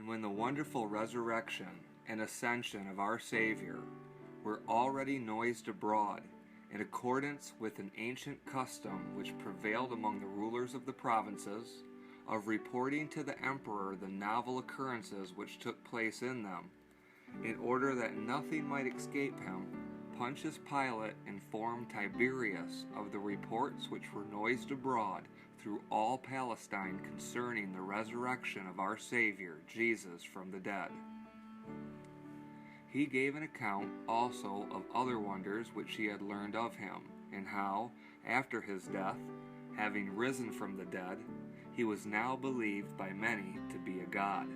And when the wonderful resurrection and ascension of our Savior were already noised abroad, in accordance with an ancient custom which prevailed among the rulers of the provinces, of reporting to the emperor the novel occurrences which took place in them, in order that nothing might escape him, Pontius Pilate informed Tiberius of the reports which were noised abroad through all Palestine concerning the resurrection of our Savior Jesus from the dead. He gave an account also of other wonders which he had learned of him, and how, after his death, having risen from the dead, he was now believed by many to be a god.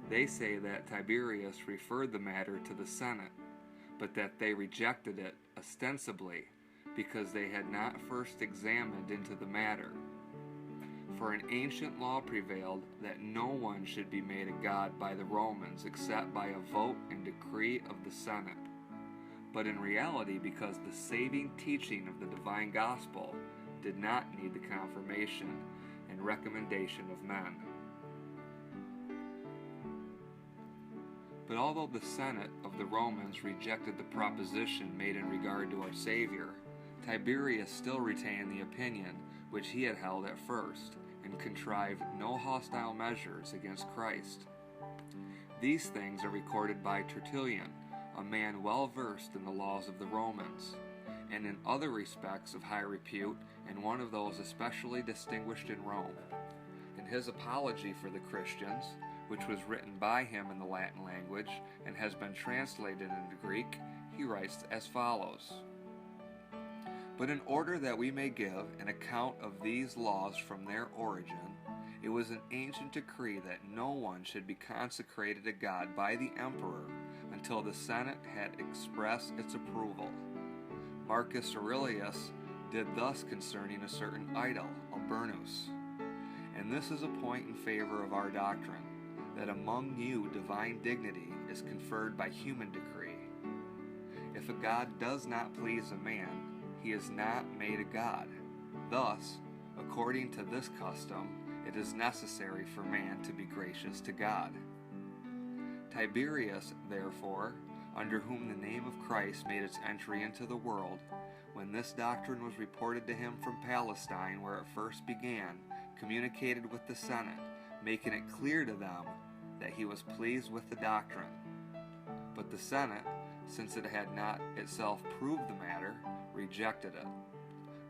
They say that Tiberius referred the matter to the Senate, but that they rejected it ostensibly because they had not first examined into the matter. For an ancient law prevailed that no one should be made a god by the Romans except by a vote and decree of the Senate, but in reality because the saving teaching of the divine gospel did not need the confirmation and recommendation of men. But although the Senate of the Romans rejected the proposition made in regard to our Savior, Tiberius still retained the opinion which he had held at first, and contrived no hostile measures against Christ. These things are recorded by Tertullian, a man well versed in the laws of the Romans, and in other respects of high repute, and one of those especially distinguished in Rome. In his apology for the Christians, which was written by him in the Latin language and has been translated into Greek, he writes as follows: "But in order that we may give an account of these laws from their origin, it was an ancient decree that no one should be consecrated a god by the emperor until the Senate had expressed its approval. Marcus Aurelius did thus concerning a certain idol, Albernus. And this is a point in favor of our doctrine, that among you divine dignity is conferred by human decree. If a god does not please a man, he is not made a god. Thus, according to this custom, it is necessary for man to be gracious to God. Tiberius, therefore, under whom the name of Christ made its entry into the world, when this doctrine was reported to him from Palestine, where it first began, communicated with the Senate, making it clear to them that he was pleased with the doctrine. But the Senate, since it had not itself proved the matter, rejected it.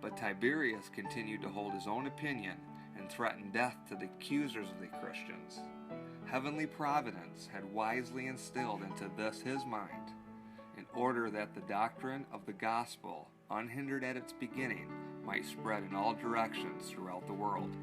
But Tiberius continued to hold his own opinion and threatened death to the accusers of the Christians. Heavenly providence had wisely instilled into this his mind, in order that the doctrine of the gospel, unhindered at its beginning, might spread in all directions throughout the world."